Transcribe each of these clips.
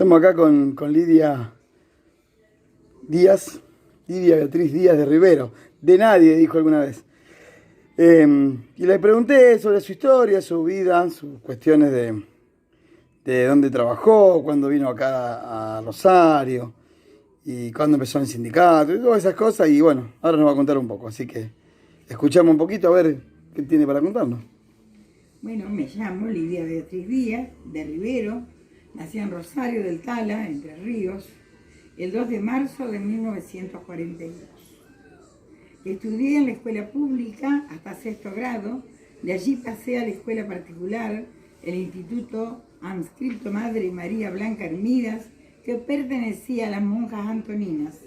Estamos acá con Lidia Díaz, Lidia Beatriz Díaz de Rivero. De nadie, dijo alguna vez. Y le pregunté sobre su historia, su vida, sus cuestiones de dónde trabajó, cuándo vino acá a Rosario, y cuándo empezó en el sindicato, y todas esas cosas. Y bueno, ahora nos va a contar un poco, así que escuchamos un poquito a ver qué tiene para contarnos. Bueno, me llamo Lidia Beatriz Díaz, de Rivero, nací en Rosario del Tala, Entre Ríos, el 2 de marzo de 1942. Estudié en la escuela pública hasta sexto grado, de allí pasé a la escuela particular, el Instituto Adscrito Madre María Blanca Hermídas, que pertenecía a las monjas antoninas.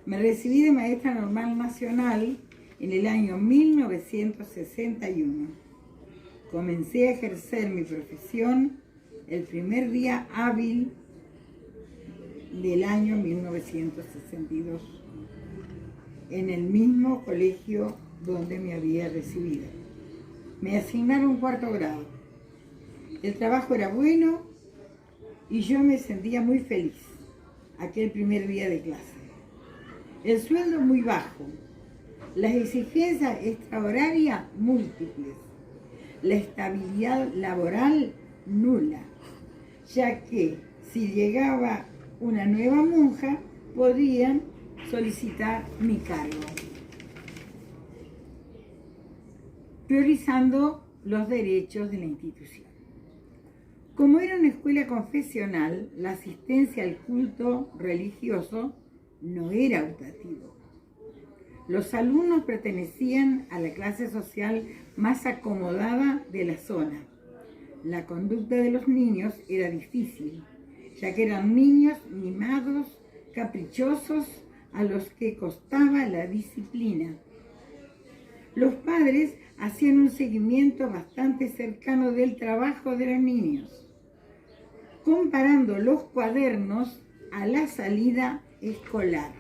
Me recibí de maestra normal nacional en el año 1961. Comencé a ejercer mi profesión el primer día hábil del año 1962, en el mismo colegio donde me había recibido. Me asignaron cuarto grado. El trabajo era bueno y yo me sentía muy feliz aquel primer día de clase. El sueldo muy bajo, las exigencias extrahorarias múltiples, la estabilidad laboral nula, ya que si llegaba una nueva monja podían solicitar mi cargo, priorizando los derechos de la institución. Como era una escuela confesional, la asistencia al culto religioso no era optativo. Los alumnos pertenecían a la clase social más acomodada de la zona. La conducta de los niños era difícil, ya que eran niños mimados, caprichosos, a los que costaba la disciplina. Los padres hacían un seguimiento bastante cercano del trabajo de los niños, comparando los cuadernos a la salida escolar.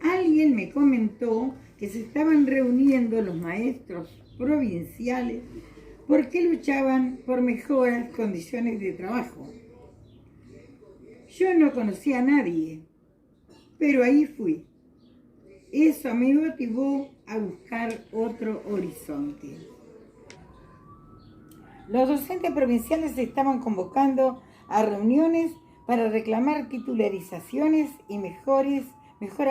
Alguien me comentó que se estaban reuniendo los maestros provinciales porque luchaban por mejores condiciones de trabajo. Yo no conocía a nadie, pero ahí fui. Eso me motivó a buscar otro horizonte. Los docentes provinciales se estaban convocando a reuniones para reclamar titularizaciones y mejoras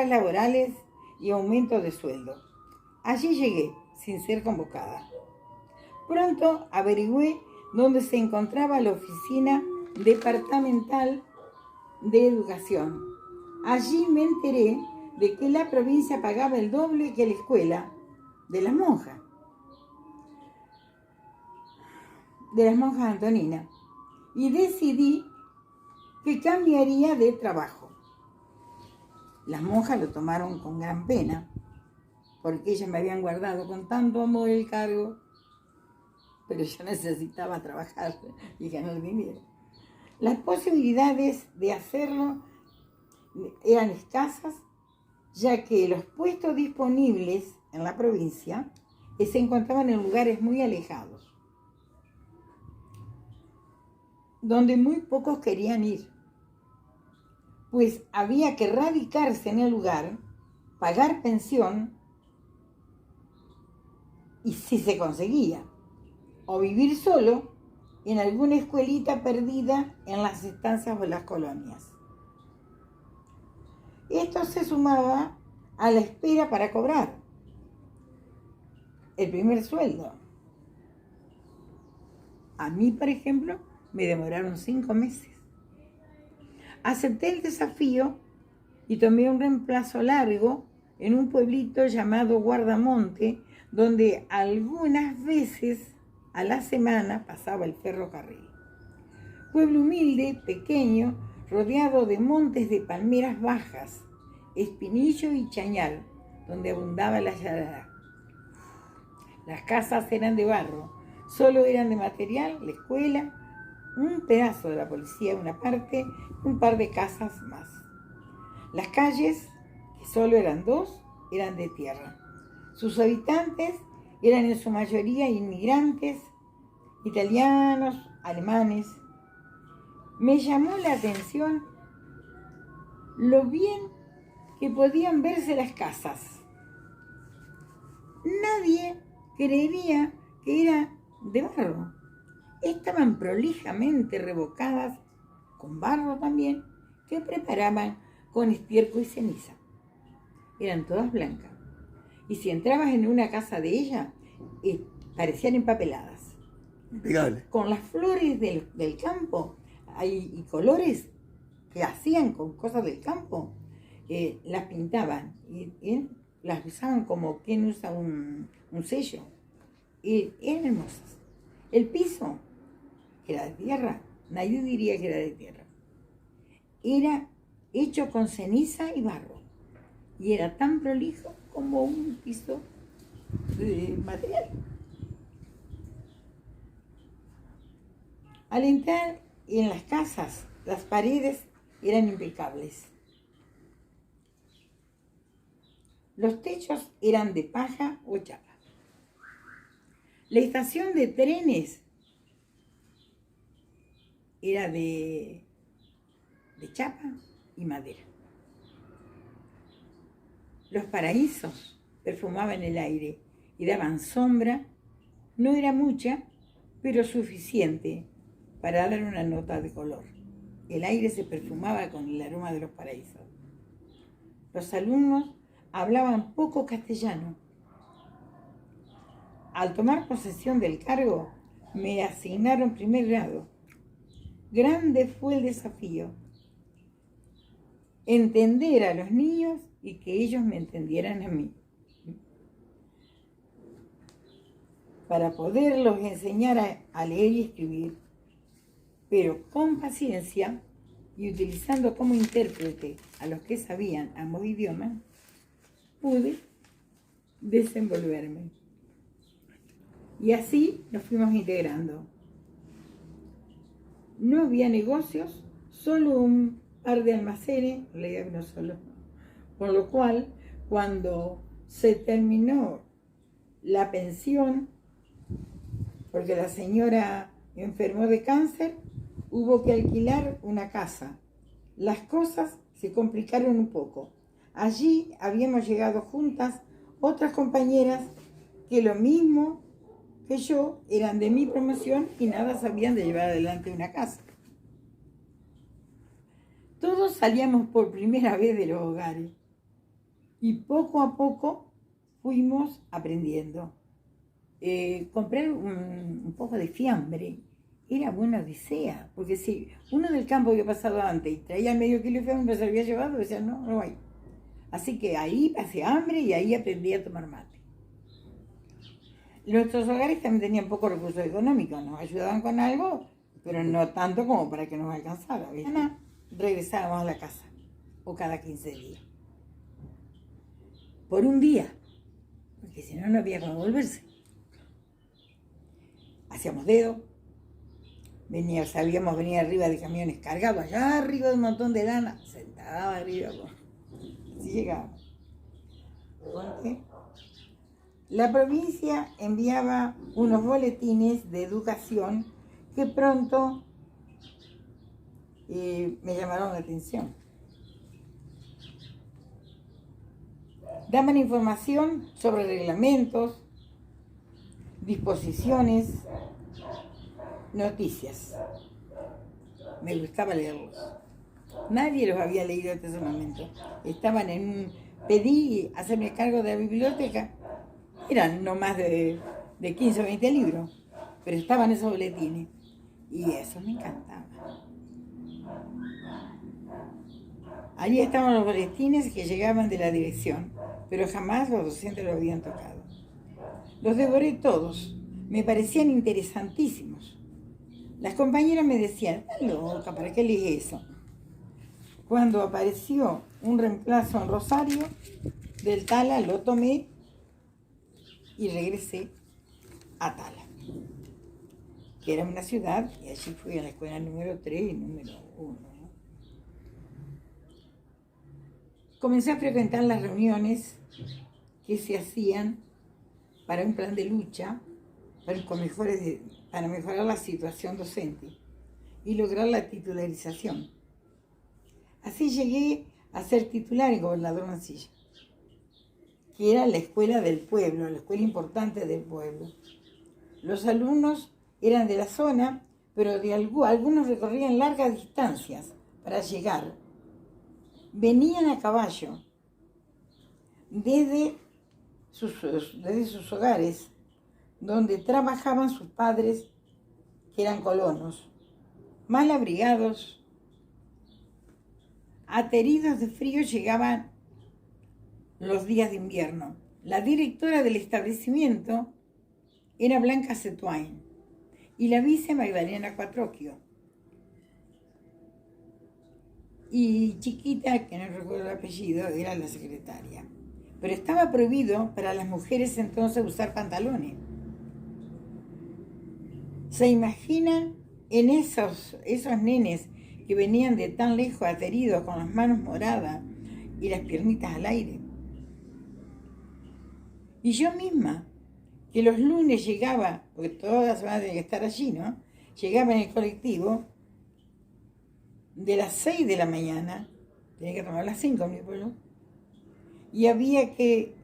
laborales y aumento de sueldo. Allí llegué, sin ser convocada. Pronto averigüé dónde se encontraba la oficina departamental de educación. Allí me enteré de que la provincia pagaba el doble que la escuela de las monjas antoninas, y decidí que cambiaría de trabajo. Las monjas lo tomaron con gran pena, porque ellas me habían guardado con tanto amor el cargo, pero yo necesitaba trabajar y ganar dinero. Las posibilidades de hacerlo eran escasas, ya que los puestos disponibles en la provincia se encontraban en lugares muy alejados, donde muy pocos querían ir, pues había que radicarse en el lugar, pagar pensión, y si se conseguía, o vivir solo en alguna escuelita perdida en las estancias o las colonias. Esto se sumaba a la espera para cobrar el primer sueldo. A mí, por ejemplo, me demoraron 5 meses. Acepté el desafío y tomé un reemplazo largo en un pueblito llamado Guardamonte, donde algunas veces a la semana pasaba el ferrocarril. Pueblo humilde, pequeño, rodeado de montes de palmeras bajas, espinillo y chañar, donde abundaba la yarará. Las casas eran de barro, solo eran de material, la escuela, un pedazo de la policía, una parte, un par de casas más. Las calles, que solo eran 2, eran de tierra. Sus habitantes eran en su mayoría inmigrantes, italianos, alemanes, Me llamó la atención lo bien que podían verse las casas. Nadie creería que era de barro. Estaban prolijamente revocadas con barro también, que preparaban con estiércol y ceniza. Eran todas blancas. Y si entrabas en una casa de ella, parecían empapeladas. Impecable. Con las flores del campo y colores que hacían con cosas del campo, las pintaban y las usaban como quien usa un sello. Y eran hermosas. El piso era de tierra, nadie diría que era de tierra. Era hecho con ceniza y barro. Y era tan prolijo como un piso de material. Al entrar en las casas, las paredes eran impecables. Los techos eran de paja o chapa. La estación de trenes era de chapa y madera. Los paraísos perfumaban el aire y daban sombra. No era mucha, pero suficiente para dar una nota de color. El aire se perfumaba con el aroma de los paraísos. Los alumnos hablaban poco castellano. Al tomar posesión del cargo, me asignaron primer grado. Grande fue el desafío. Entender a los niños y que ellos me entendieran a mí. Para poderlos enseñar a leer y escribir, pero con paciencia y utilizando como intérprete a los que sabían ambos idiomas, pude desenvolverme. Y así nos fuimos integrando. No había negocios, solo un par de almacenes, en realidad no solo. Por lo cual, cuando se terminó la pensión, porque la señora enfermó de cáncer, hubo que alquilar una casa. Las cosas se complicaron un poco. Allí habíamos llegado juntas otras compañeras que lo mismo que yo eran de mi promoción y nada sabían de llevar adelante una casa. Todos salíamos por primera vez de los hogares y poco a poco fuimos aprendiendo. Comprar un poco de fiambre era buena odisea, porque si uno del campo había pasado antes y traía medio kilo de fiambre, se lo había llevado, decía no hay. Así que ahí pasé hambre y ahí aprendí a tomar mate. Nuestros hogares también tenían pocos recursos económicos, nos ayudaban con algo, pero no tanto como para que nos alcanzara. Regresábamos a la casa, o cada 15 días. Por un día, porque si no, no había cómo volverse. Hacíamos dedo, sabíamos venir arriba de camiones cargados, allá arriba de un montón de lana, sentada arriba, así llegábamos. La provincia enviaba unos boletines de educación que pronto me llamaron la atención. Daban información sobre reglamentos, disposiciones, noticias. Me gustaba leerlos. Nadie los había leído hasta ese momento. Estaban pedí hacerme cargo de la biblioteca. Eran no más de 15 o 20 libros, pero estaban esos boletines. Y eso me encantaba. Allí estaban los boletines que llegaban de la dirección, pero jamás los docentes lo habían tocado. Los devoré todos. Me parecían interesantísimos. Las compañeras me decían, "Estás loca, ¿para qué lees eso?". Cuando apareció un reemplazo en Rosario del Tala, lo tomé y regresé a Tala, que era una ciudad, y allí fui a la escuela número 3 y número 1. Comencé a frecuentar las reuniones que se hacían para un plan de lucha para mejorar la situación docente. y lograr la titularización. Así llegué a ser titular en Gobernador Mansilla, que era la escuela del pueblo, la escuela importante del pueblo. Los alumnos eran de la zona, pero algunos recorrían largas distancias para llegar. Venían a caballo desde sus hogares, donde trabajaban sus padres, que eran colonos, mal abrigados, ateridos de frío, llegaban los días de invierno. La directora del establecimiento era Blanca Cetuain y la vice Magdalena Cuatrocchio. Y Chiquita, que no recuerdo el apellido, era la secretaria. Pero estaba prohibido para las mujeres entonces usar pantalones. ¿Se imaginan en esos nenes que venían de tan lejos ateridos con las manos moradas y las piernitas al aire? Y yo misma, que los lunes llegaba, porque toda la semana tenía que estar allí, ¿no? Llegaba en el colectivo de las 6 de la mañana, tenía que tomar las 5 en mi pueblo, y había que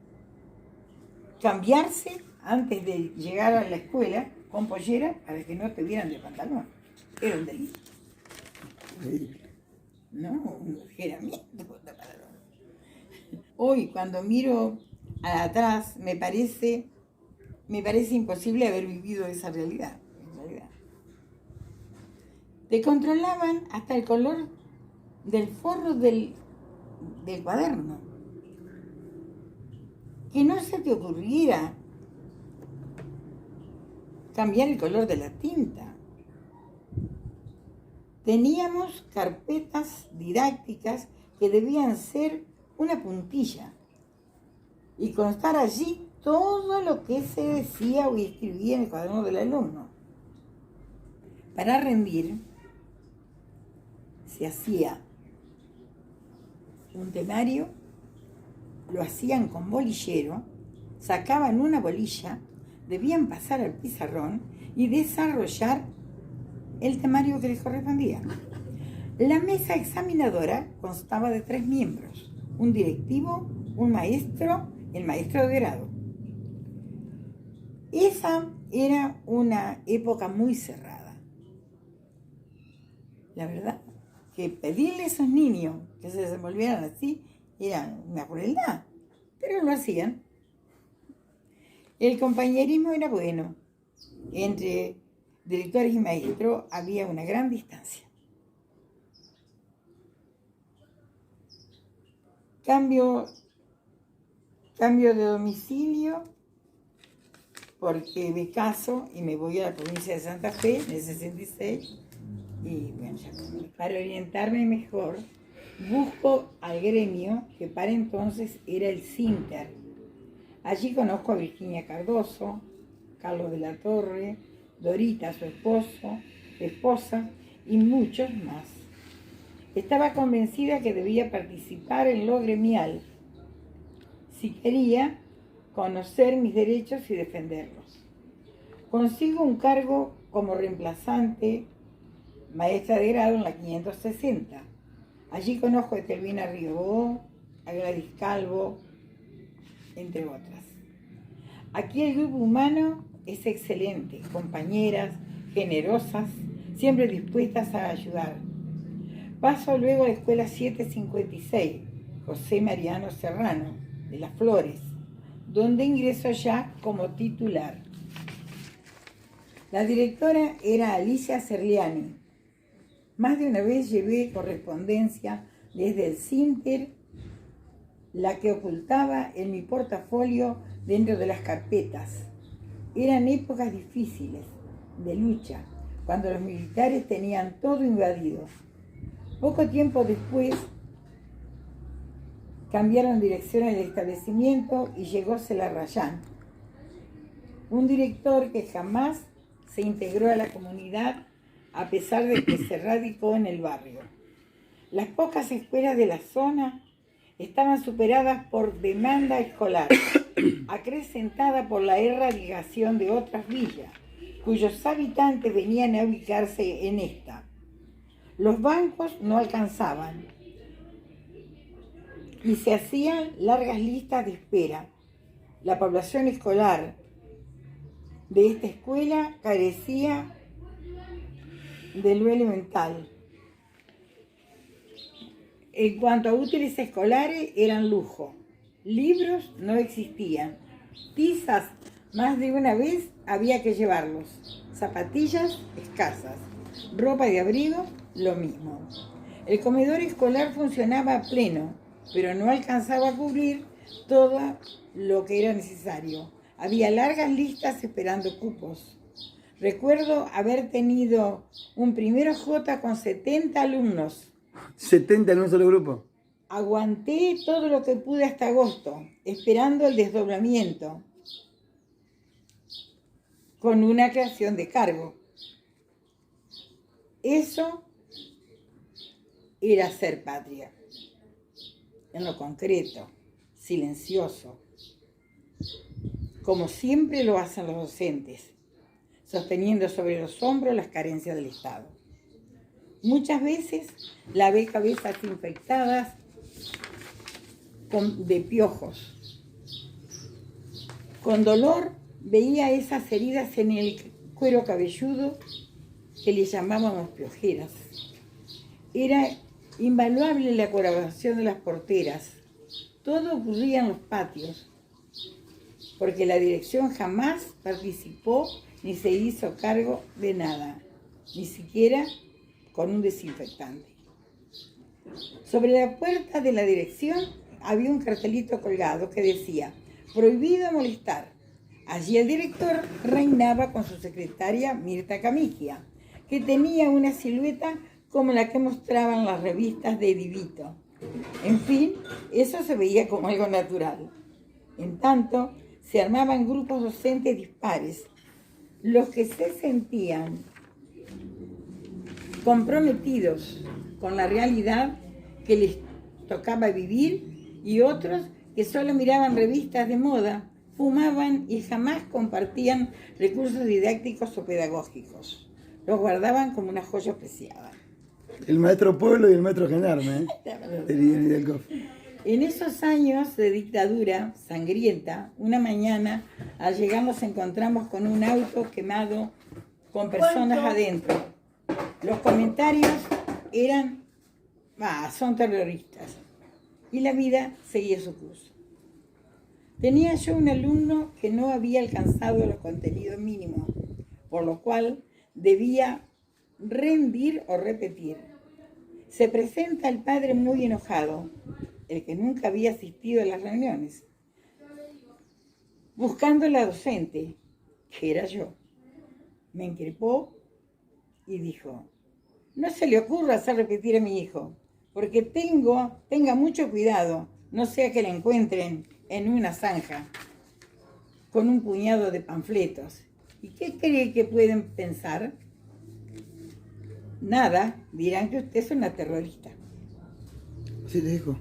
cambiarse antes de llegar a la escuela con pollera para que no te vieran de pantalón. Era un delito. No, un ligeramiento de pantalón. Hoy, cuando miro atrás, me parece imposible haber vivido esa realidad. Te controlaban hasta el color del forro del cuaderno. Que no se te ocurriera cambiar el color de la tinta. Teníamos carpetas didácticas que debían ser una puntilla y constar allí todo lo que se decía o escribía en el cuaderno del alumno. Para rendir se hacía un temario, lo hacían con bolillero, sacaban una bolilla, debían pasar al pizarrón y desarrollar el temario que les correspondía. La mesa examinadora constaba de 3 miembros, un directivo, un maestro, el maestro de grado. Esa era una época muy cerrada. La verdad que pedirle a esos niños que se desenvolvieran así era una crueldad, pero lo hacían. El compañerismo era bueno. Entre directores y maestros había una gran distancia. Cambio de domicilio porque me caso y me voy a la provincia de Santa Fe en el 66 y bueno, ya para orientarme mejor busco al gremio que para entonces era el Sinter. Allí conozco a Virginia Cardoso, Carlos de la Torre, Dorita, su esposa y muchos más. Estaba convencida que debía participar en lo gremial si quería conocer mis derechos y defenderlos. Consigo un cargo como reemplazante, maestra de grado en la 560. Allí conozco a Telvina Riobó, a Gladys Calvo, entre otras. Aquí el grupo humano es excelente, compañeras, generosas, siempre dispuestas a ayudar. Paso luego a la escuela 756, José Mariano Serrano, de Las Flores, donde ingresó ya como titular. La directora era Alicia Cerliani. Más de una vez llevé correspondencia desde el Sinter, la que ocultaba en mi portafolio dentro de las carpetas. Eran épocas difíciles, de lucha, cuando los militares tenían todo invadido. Poco tiempo después cambiaron dirección del establecimiento y llegó Celarrayán, un director que jamás se integró a la comunidad a pesar de que se radicó en el barrio. Las pocas escuelas de la zona estaban superadas por demanda escolar, acrecentada por la erradicación de otras villas, cuyos habitantes venían a ubicarse en esta. Los bancos no alcanzaban y se hacían largas listas de espera. La población escolar de esta escuela carecía de lo elemental. En cuanto a útiles escolares, eran lujo. Libros no existían. Tizas, más de una vez había que llevarlos. Zapatillas, escasas. Ropa de abrigo, lo mismo. El comedor escolar funcionaba a pleno, pero no alcanzaba a cubrir todo lo que era necesario. Había largas listas esperando cupos. Recuerdo haber tenido un primero J con 70 alumnos. 70 en un solo grupo. Aguanté todo lo que pude hasta agosto, esperando el desdoblamiento, con una creación de cargo. Eso era ser patria, en lo concreto, silencioso, como siempre lo hacen los docentes, sosteniendo sobre los hombros las carencias del Estado. Muchas veces lavé cabezas infectadas de piojos. Con dolor veía esas heridas en el cuero cabelludo que le llamábamos piojeras. Era invaluable la colaboración de las porteras. Todo ocurría en los patios, porque la dirección jamás participó ni se hizo cargo de nada, ni siquiera con un desinfectante. Sobre la puerta de la dirección había un cartelito colgado que decía: prohibido molestar. Allí el director reinaba con su secretaria Mirta Camigia, que tenía una silueta como la que mostraban las revistas de Divito. En fin, eso se veía como algo natural. En tanto, se armaban grupos docentes dispares. Los que se sentían comprometidos con la realidad que les tocaba vivir y otros que solo miraban revistas de moda, fumaban y jamás compartían recursos didácticos o pedagógicos. Los guardaban como una joya preciada. El maestro Pueblo y el maestro Genarme, En esos años de dictadura sangrienta, una mañana al llegar nos encontramos con un auto quemado con personas adentro. Los comentarios eran: son terroristas. Y la vida seguía su curso. Tenía yo un alumno que no había alcanzado los contenidos mínimos, por lo cual debía rendir o repetir. Se presenta el padre muy enojado, el que nunca había asistido a las reuniones, buscando a la docente, que era yo. Me increpó y dijo: no se le ocurra hacer repetir a mi hijo, porque tenga mucho cuidado, no sea que le encuentren en una zanja con un puñado de panfletos. ¿Y qué cree que pueden pensar? Nada, dirán que usted es una terrorista. Sí, le dijo.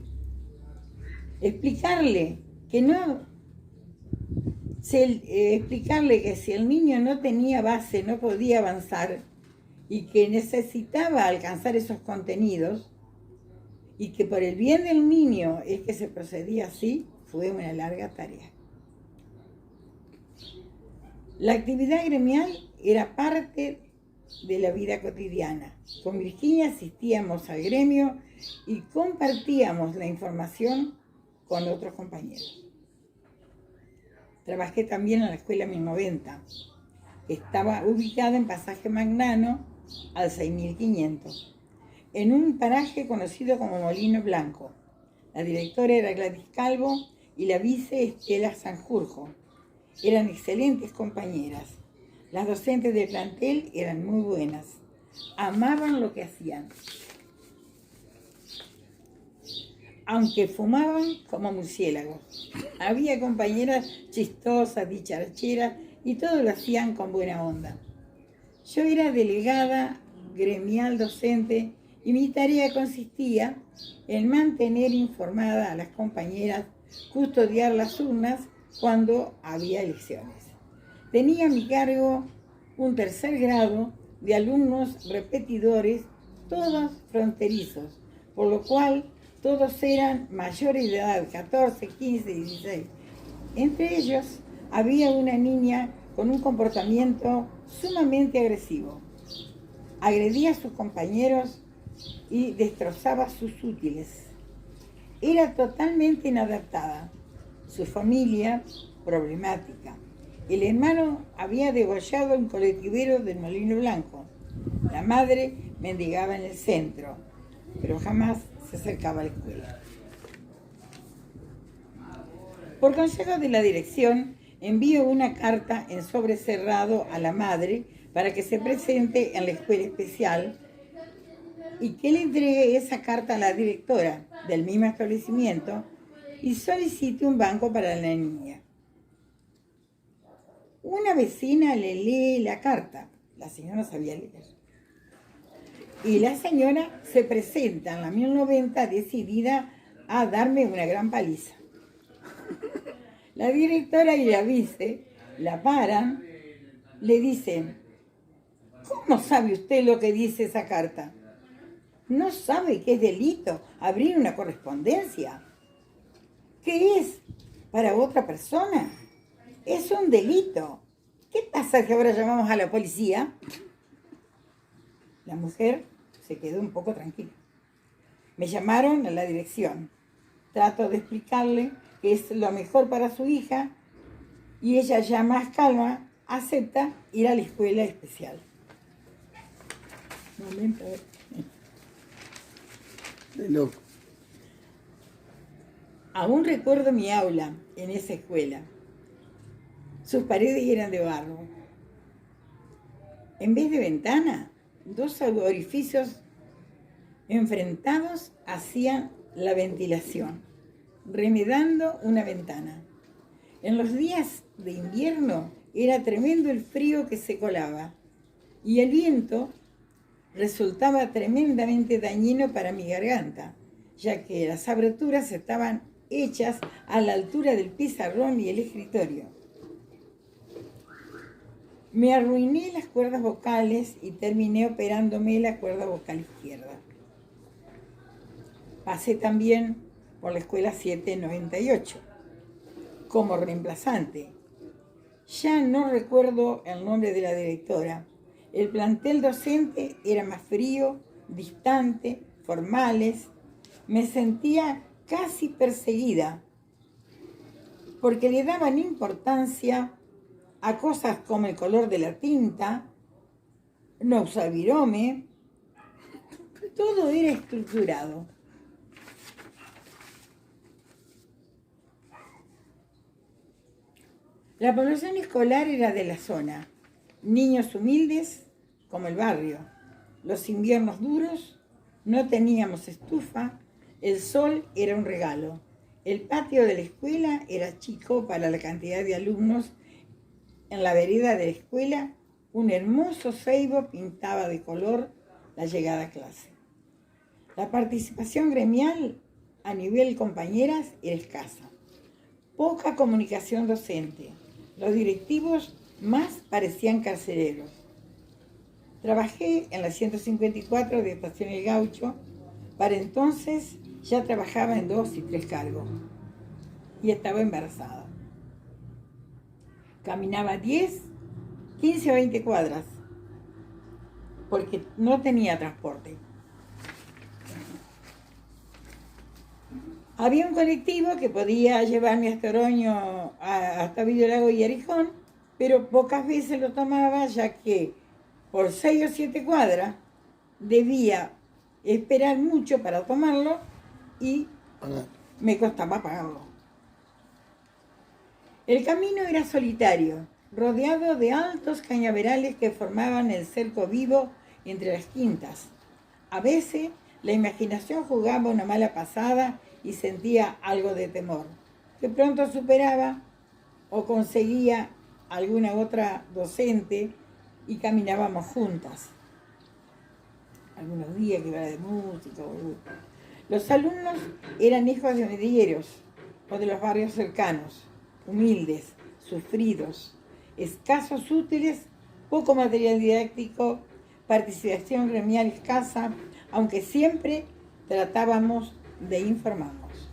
Explicarle que si el niño no tenía base, no podía avanzar y que necesitaba alcanzar esos contenidos y que por el bien del niño es que se procedía así, fue una larga tarea. La actividad gremial era parte de la vida cotidiana. Con Virginia asistíamos al gremio y compartíamos la información con otros compañeros. Trabajé también en la escuela 1090. Estaba ubicada en Pasaje Magnano al 6500, en un paraje conocido como Molino Blanco. La directora era Gladys Calvo y la vice Estela Sanjurjo. Eran excelentes compañeras. Las docentes del plantel eran muy buenas. Amaban lo que hacían. Aunque fumaban como murciélagos. Había compañeras chistosas, dicharcheras, y todo lo hacían con buena onda. Yo era delegada gremial docente y mi tarea consistía en mantener informada a las compañeras, custodiar las urnas cuando había elecciones. Tenía a mi cargo un tercer grado de alumnos repetidores todos fronterizos, por lo cual todos eran mayores de edad, 14, 15, 16. Entre ellos había una niña con un comportamiento sumamente agresivo. Agredía a sus compañeros y destrozaba sus útiles. Era totalmente inadaptada. Su familia, problemática. El hermano había degollado a un colectivero del Molino Blanco. La madre mendigaba en el centro, pero jamás se acercaba a la escuela. Por consejo de la dirección, envío una carta en sobre cerrado a la madre para que se presente en la escuela especial y que le entregue esa carta a la directora del mismo establecimiento y solicite un banco para la niña. Una vecina le lee la carta, la señora sabía leer, y la señora se presenta en la 1090 decidida a darme una gran paliza. La directora y la vice la paran, le dicen: ¿cómo sabe usted lo que dice esa carta? ¿No sabe que es delito abrir una correspondencia? ¿Qué es para otra persona? Es un delito. ¿Qué pasa si ahora llamamos a la policía? La mujer se quedó un poco tranquila. Me llamaron a la dirección. Trato de explicarle que es lo mejor para su hija y ella, ya más calma, acepta ir a la escuela especial. Momento, a ver. De loco. Aún recuerdo mi aula en esa escuela. Sus paredes eran de barro. En vez de ventana, dos orificios enfrentados hacían la ventilación, remedando una ventana. En los días de invierno era tremendo el frío que se colaba y el viento resultaba tremendamente dañino para mi garganta, ya que las aberturas estaban hechas a la altura del pizarrón y el escritorio. Me arruiné las cuerdas vocales y terminé operándome la cuerda vocal izquierda. Pasé también por la escuela 798 como reemplazante. Ya no recuerdo el nombre de la directora. El plantel docente era más frío, distante, formales. Me sentía casi perseguida porque le daban importancia a cosas como el color de la tinta, no usar virome. Todo era estructurado. La población escolar era de la zona. Niños humildes, como el barrio. Los inviernos duros, no teníamos estufa, el sol era un regalo. El patio de la escuela era chico para la cantidad de alumnos. En la vereda de la escuela, un hermoso ceibo pintaba de color la llegada a clase. La participación gremial a nivel compañeras era escasa. Poca comunicación docente. Los directivos más parecían carceleros. Trabajé en la 154 de Estación El Gaucho. Para entonces ya trabajaba en 2 y 3 cargos y estaba embarazada. Caminaba 10, 15 o 20 cuadras porque no tenía transporte. Había un colectivo que podía llevarme hasta Oroño, hasta Videolago y Arijón, pero pocas veces lo tomaba, ya que por 6 o 7 cuadras debía esperar mucho para tomarlo y me costaba pagarlo. El camino era solitario, rodeado de altos cañaverales que formaban el cerco vivo entre las quintas. A veces la imaginación jugaba una mala pasada y sentía algo de temor, que pronto superaba o conseguía alguna otra docente y caminábamos juntas. Algunos días que iba de música. Los alumnos eran hijos de medieros o de los barrios cercanos, humildes, sufridos, escasos útiles, poco material didáctico, participación gremial escasa, aunque siempre tratábamos de informarnos.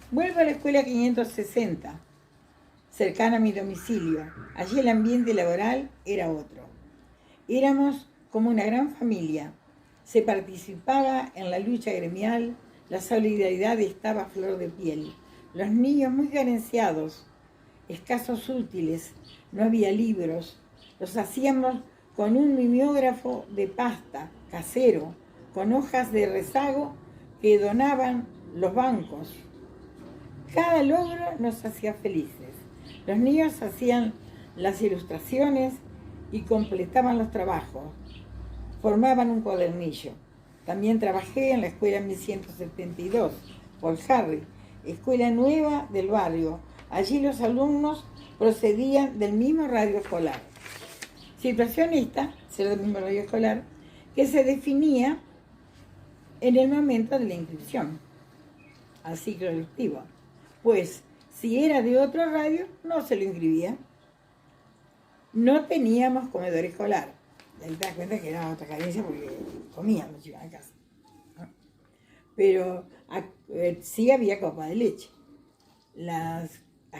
Vuelvo a la escuela 560, cercana a mi domicilio. Allí el ambiente laboral era otro. Éramos como una gran familia. Se participaba en la lucha gremial, la solidaridad estaba a flor de piel. Los niños muy carenciados, escasos útiles, no había libros. Los hacíamos con un mimeógrafo de pasta casero, con hojas de rezago que donaban los bancos. Cada logro nos hacía felices. Los niños hacían las ilustraciones y completaban los trabajos. Formaban un cuadernillo. También trabajé en la escuela 1172, Paul Harry, escuela nueva del barrio. Allí los alumnos procedían del mismo radio escolar. Situación esta, ser del mismo radio escolar, que se definía en el momento de la inscripción al ciclo lectivo. Pues, si era de otro radio, no se lo inscribía. No teníamos comedor escolar. Ahí te das cuenta que era otra carencia porque comían los chicos en casa, ¿no? Pero sí había copa de leche. Las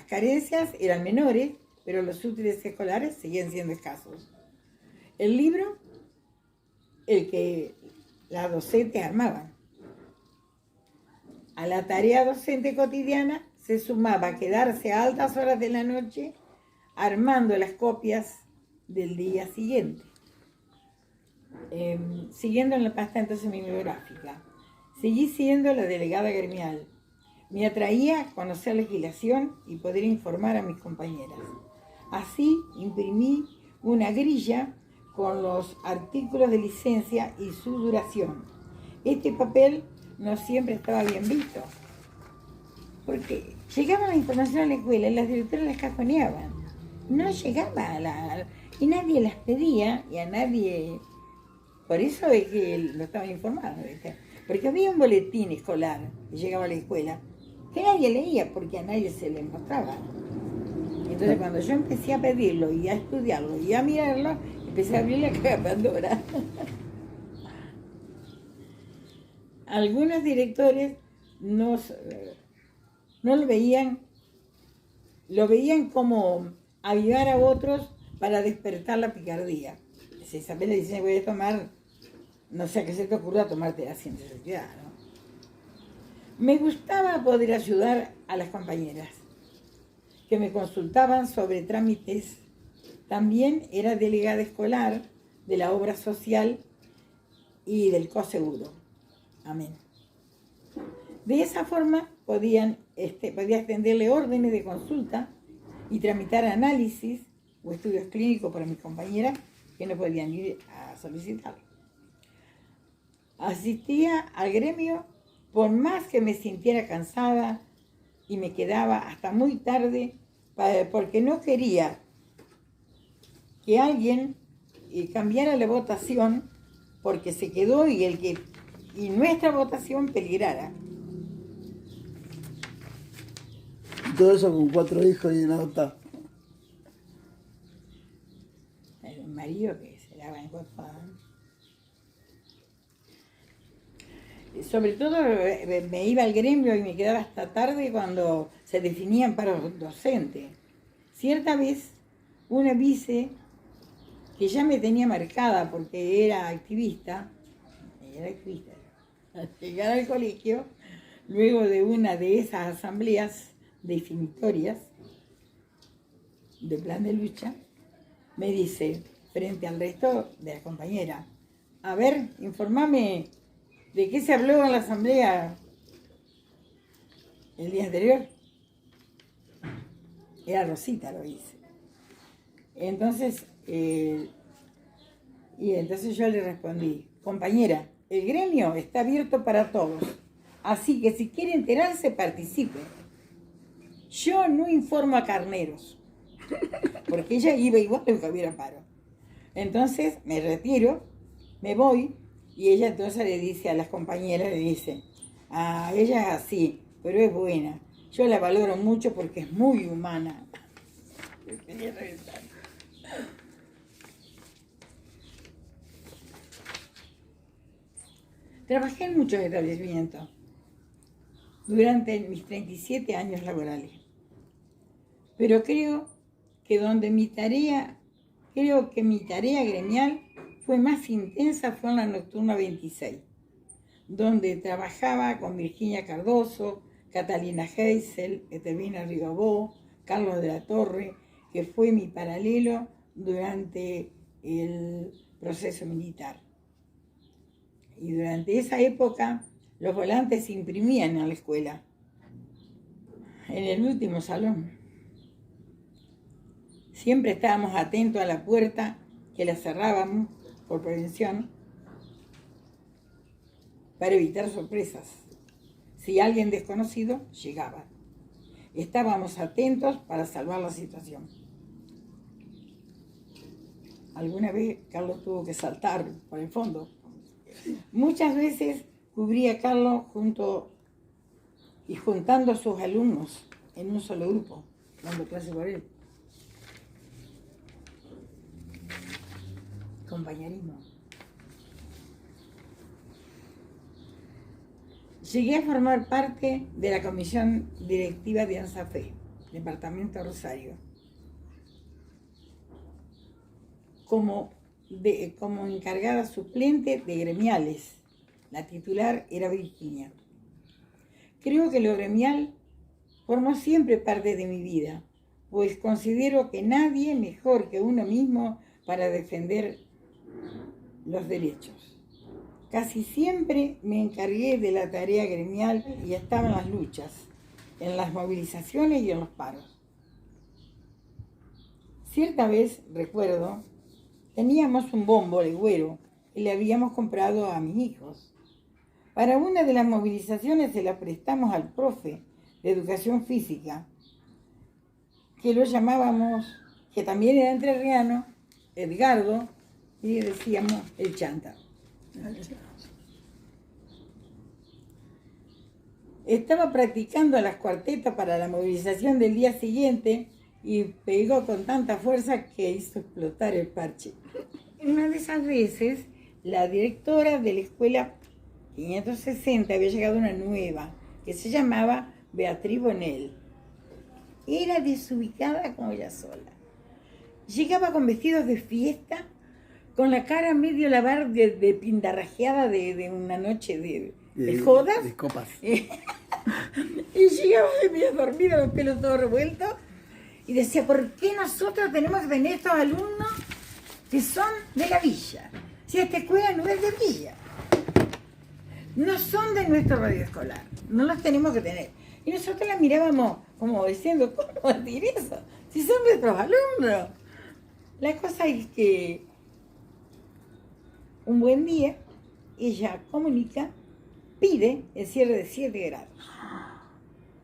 carencias eran menores, pero los útiles escolares seguían siendo escasos. El libro, el que las docentes armaban. A la tarea docente cotidiana se sumaba quedarse a altas horas de la noche armando las copias del día siguiente. Siguiendo en la pasta entonces mimeográfica, seguí siendo la delegada gremial. Me atraía conocer legislación y poder informar a mis compañeras. Así imprimí una grilla con los artículos de licencia y su duración. Este papel no siempre estaba bien visto, porque llegaba la información a la escuela y las directoras las cajoneaban. No llegaba y nadie las pedía y a nadie. Por eso es que lo estaban informando, ¿viste? Porque había un boletín escolar que llegaba a la escuela que nadie leía porque a nadie se le mostraba. Entonces cuando yo empecé a pedirlo y a estudiarlo y a mirarlo, empecé a abrir la caja de Pandora. Algunos directores no lo veían como ayudar a otros para despertar la picardía. Si Isabel le dice, voy a tomar, no sé a qué se te ocurra tomarte la ciencia sociedad, ¿no? Me gustaba poder ayudar a las compañeras que me consultaban sobre trámites. También era delegada escolar de la obra social y del coseguro. Amén. De esa forma podía extenderle órdenes de consulta y tramitar análisis o estudios clínicos para mis compañeras que no podían ir a solicitarlo. Asistía al gremio por más que me sintiera cansada y me quedaba hasta muy tarde porque no quería que alguien cambiara la votación porque se quedó y nuestra votación peligrara. Todo eso con 4 hijos y una adoptada. El marido que se daba en cuatro. Sobre todo me iba al gremio y me quedaba hasta tarde cuando se definían paros docentes. Cierta vez, una vice que ya me tenía marcada porque era activista, al llegar al colegio, luego de una de esas asambleas definitorias de plan de lucha, me dice, frente al resto de la compañera, a ver, informame de qué se habló en la asamblea el día anterior. Era Rosita, lo hice. Entonces, entonces yo le respondí, compañera, el gremio está abierto para todos, así que si quiere enterarse, participe. Yo no informo a carneros, porque ella iba igual aunque hubiera paro. Entonces me retiro, me voy, y ella entonces le dice a las compañeras, le dice, ella es así, pero es buena. Yo la valoro mucho porque es muy humana. Trabajé en muchos establecimientos durante mis 37 años laborales, pero creo que mi tarea gremial fue más intensa fue en la Nocturna 26, donde trabajaba con Virginia Cardoso, Catalina Heisel, Etelvina Rigobó, Carlos de la Torre, que fue mi paralelo durante el proceso militar. Y durante esa época los volantes se imprimían en la escuela, en el último salón. Siempre estábamos atentos a la puerta, que la cerrábamos por prevención, para evitar sorpresas. Si alguien desconocido llegaba, estábamos atentos para salvar la situación. Alguna vez Carlos tuvo que saltar por el fondo. Muchas veces cubría a Carlos juntando a sus alumnos en un solo grupo, dando clase por él. Compañerismo. Llegué a formar parte de la comisión directiva de ANSAFE, departamento Rosario, como encargada suplente de gremiales. La titular era Virginia. Creo que lo gremial formó siempre parte de mi vida, pues considero que nadie mejor que uno mismo para defender los derechos. Casi siempre me encargué de la tarea gremial y estaba en las luchas, en las movilizaciones y en los paros. Cierta vez, recuerdo, teníamos un bombo legüero que le habíamos comprado a mis hijos. Para una de las movilizaciones se la prestamos al profe de educación física, que lo llamábamos, que también era entrerriano, Edgardo, y decíamos el chanta. Estaba practicando las cuartetas para la movilización del día siguiente y pegó con tanta fuerza que hizo explotar el parche. Una de esas veces, la directora de la escuela 560 había llegado una nueva, que se llamaba Beatriz Bonel. Era desubicada como ella sola. Llegaba con vestidos de fiesta, con la cara medio lavar de pintarrajeada de una noche de jodas. De copas. Y llegaba medio dormida, los pelos todos revueltos, y decía, ¿por qué nosotros tenemos que tener estos alumnos que son de la villa? Si esta escuela no es de villa. No son de nuestro radio escolar, no los tenemos que tener. Y nosotros la mirábamos como diciendo, ¿cómo va a decir eso? Si son nuestros alumnos. La cosa es que un buen día ella pide el cierre de 7 grados.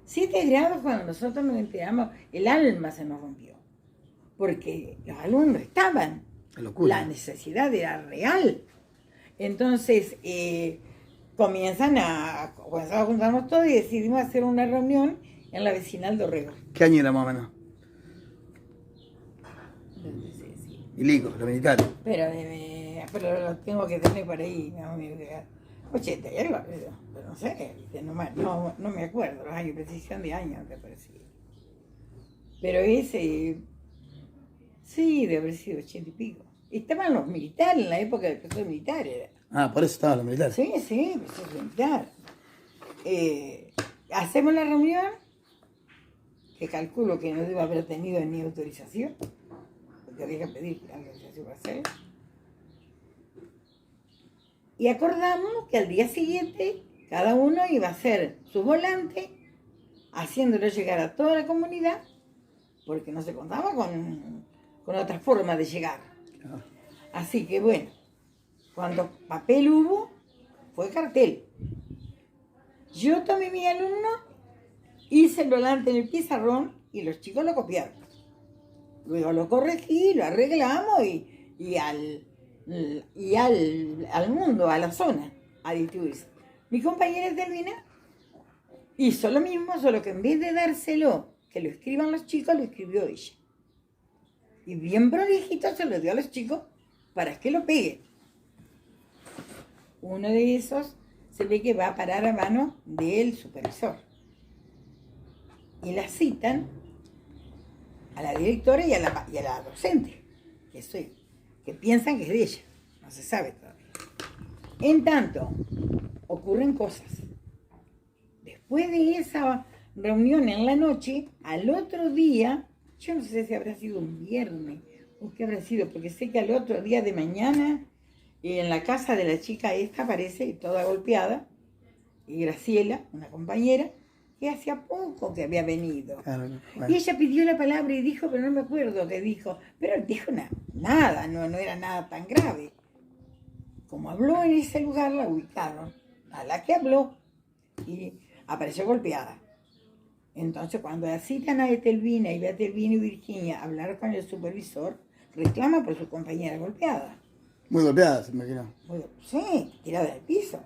7 grados, cuando nosotros nos enteramos, el alma se nos rompió. Porque los alumnos estaban. La necesidad era real. Entonces, comenzamos a juntarnos todos y decidimos hacer una reunión en la vecinal de Orrego. ¿Qué año era más o menos? Milico, los militares. Pero lo tengo que tener por ahí, 80 y algo, pero no sé, no me acuerdo los años, precisión de años me parecía. Pero ese, sí, debe haber sido 80 y pico. Estaban los militares en la época del proceso militar. Por eso estaban los militares. Sí, el proceso militar. Hacemos la reunión, que calculo que no debe haber tenido ni autorización, porque había que pedir la autorización para hacerlo. Y acordamos que al día siguiente cada uno iba a hacer su volante, haciéndolo llegar a toda la comunidad, porque no se contaba con otra forma de llegar. Así que bueno, cuando papel hubo, fue cartel. Yo tomé mi alumno, hice el volante en el pizarrón y los chicos lo copiaron. Luego lo corregí, lo arreglamos y al mundo, a la zona, a distribuirse. Mi compañera Etelvina hizo lo mismo, solo que en vez de dárselo, que lo escriban los chicos, lo escribió ella. Y bien prolijito se lo dio a los chicos para que lo peguen. Uno de esos se ve que va a parar a mano del supervisor. Y la citan a la directora y a la docente, que piensan que es de ella. No se sabe todavía. En tanto, ocurren cosas. Después de esa reunión en la noche, al otro día, yo no sé si habrá sido un viernes o qué habrá sido, porque sé que al otro día de mañana, en la casa de la chica esta aparece toda golpeada, y Graciela, una compañera, que hacía poco que había venido. Claro, bueno. Y ella pidió la palabra y dijo, pero no me acuerdo qué dijo, pero dijo nada, no era nada tan grave. Como habló en ese lugar, la ubicaron a la que habló y apareció golpeada. Entonces, cuando la citan a Etelvina y Betelvina y Virginia a hablar con el supervisor, reclama por su compañera golpeada. Muy golpeada, se me imagino. Sí, tirada del piso.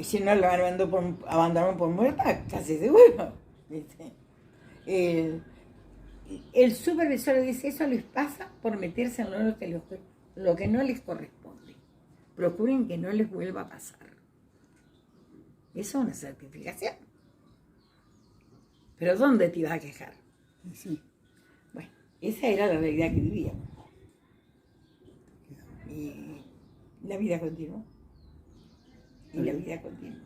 Si no la abandonaron por muerta, casi seguro. ¿Viste? El supervisor dice, eso les pasa por meterse en lo que no les corresponde. Procuren que no les vuelva a pasar. Eso es una certificación. Pero ¿dónde te ibas a quejar? Sí. Bueno, esa era la realidad que vivíamos. Y la vida continuó. Y la vida continuó.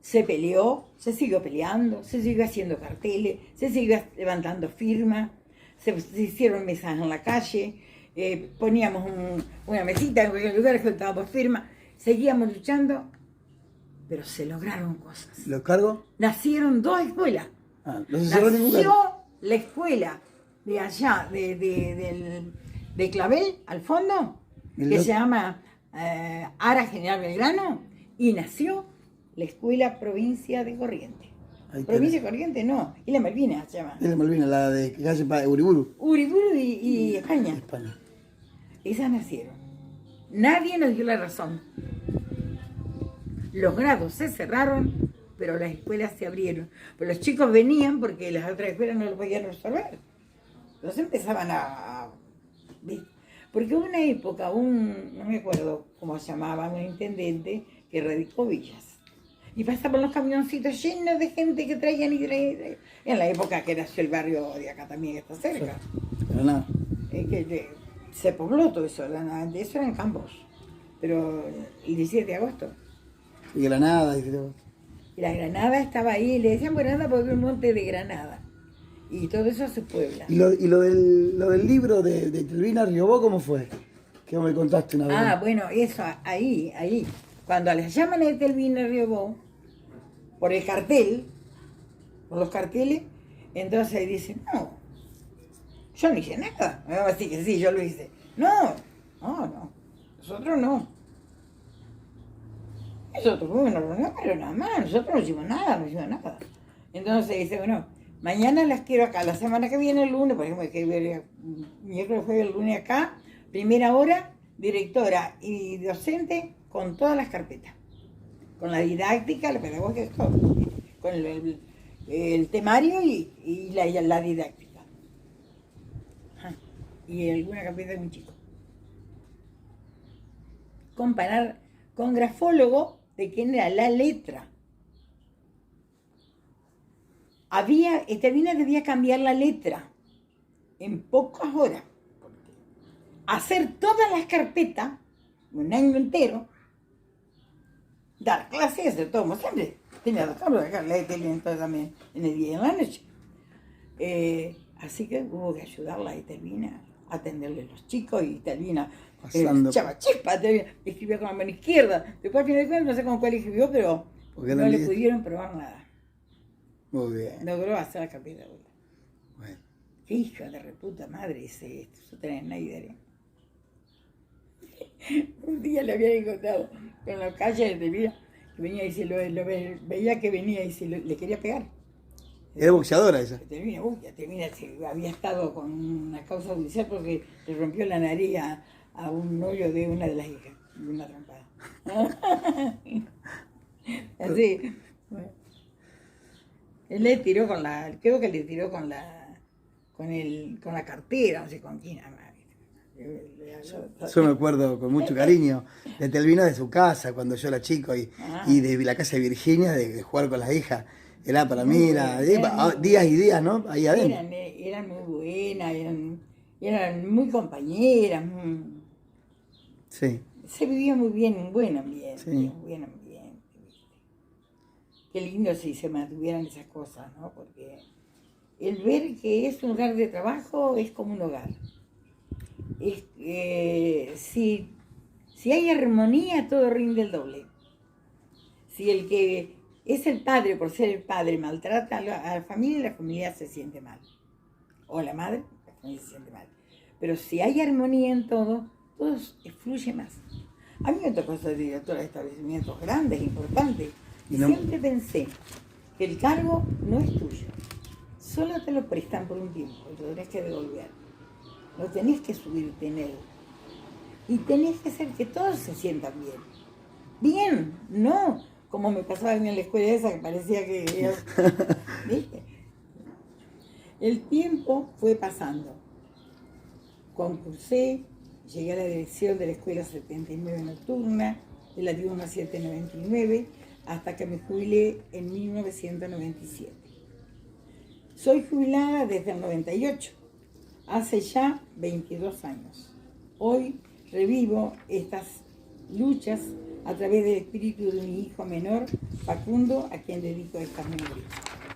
Se peleó, se siguió peleando, se siguió haciendo carteles, se siguió levantando firmas, se hicieron mesas en la calle, poníamos una mesita en cualquier lugar, juntábamos firmas, seguíamos luchando, pero se lograron cosas. ¿Los cargos? Nacieron 2 escuelas. No se cerró ningún Nació cargo. la escuela de allá, de Clavel, al fondo, que se llama Ara General Belgrano, y nació la Escuela Provincia de Corrientes. Provincia de Corrientes no, Isla Malvinas se llama. Isla Malvinas, la de calle Uriburu. Uriburu y España. España. Esas nacieron. Nadie nos dio la razón. Los grados se cerraron, pero las escuelas se abrieron. Pero los chicos venían porque las otras escuelas no lo podían resolver. Entonces empezaban ¿viste? Porque hubo una época, no me acuerdo cómo se llamaba, un intendente que radicó Villas. Y pasaban los camioncitos llenos de gente que traían y traían. En la época que nació el barrio de acá también, que está cerca. Granada. Se pobló todo eso, de eso eran campos. Pero el 17 de agosto. Y Granada. Y la Granada estaba ahí, le decían Granada porque era un monte de Granada. Y todo eso se puebla. ¿Y lo del libro de Telvina Riobó, cómo fue? Que me contaste una vez. Ah, bueno, eso, ahí. Cuando les llaman a Telvina Riobó, por el cartel, por los carteles, entonces dicen, no, yo no hice nada. Me va a decir que sí, yo lo hice. No, nosotros no. Nosotros fuimos una reunión, pero nada más, nosotros no hicimos nada. Entonces dice, bueno, mañana las quiero acá, la semana que viene, el lunes, por ejemplo, miércoles, jueves, el lunes acá, primera hora, directora y docente con todas las carpetas. Con la didáctica, la pedagógica, todo. Con el temario y la didáctica. Ajá. Y alguna carpeta de un chico. Comparar con grafólogo de quién era la letra. Termina debía cambiar la letra en pocas horas. Hacer todas las carpetas, un año entero, dar clases de todo, como siempre. Tenía dos cabros acá, la de también, en el día y en la noche. Así que hubo que ayudarla a Etelvina a atenderle a los chicos y Etelvina echaba chispa, escribía con la mano izquierda. Después al final de cuentas no sé con cuál escribió, pero no le pudieron probar nada. Muy bien. Logró hacer la carpeta. Bueno. Qué hija de reputa madre ese esto, eso tenés nadie. Un día le había encontrado en la calle de Etelvina, que venía y veía que venía y le quería pegar. Era boxeadora esa. Etelvina había estado con una causa judicial porque le rompió la nariz a un novio de una de las hijas, de una trompada. Así, bueno. Él le tiró creo que le tiró con la cartera, no sé con quién, Yo me acuerdo con mucho cariño de Telvino, de su casa cuando yo era chico y de la casa de Virginia, de jugar con las hijas. Era para mí, días y días, ¿no? Ahí adentro. Eran muy buenas, eran muy compañeras. Sí. Se vivía muy bien, un buen ambiente, Sí. un buen ambiente. ¿Viste? Qué lindo si se mantuvieran esas cosas, ¿no? Porque el ver que es un lugar de trabajo es como un hogar. Si hay armonía, todo rinde el doble. Si el que es el padre, por ser el padre, maltrata a la familia se siente mal. O la madre, la familia se siente mal. Pero si hay armonía en todo fluye más. A mí me tocó ser directora de establecimientos grandes, importantes, y siempre pensé que el cargo no es tuyo. Solo te lo prestan por un tiempo y lo tenés que devolver. No tenés que subirte en él. Y tenés que hacer que todos se sientan bien. Bien, no como me pasaba a mí en la escuela esa que parecía que... ¿Viste? El tiempo fue pasando. Concursé, llegué a la dirección de la escuela 79 nocturna, de la diurna 799, hasta que me jubilé en 1997. Soy jubilada desde el 98, hace ya 22 años. Hoy revivo estas luchas a través del espíritu de mi hijo menor, Facundo, a quien dedico estas memorias.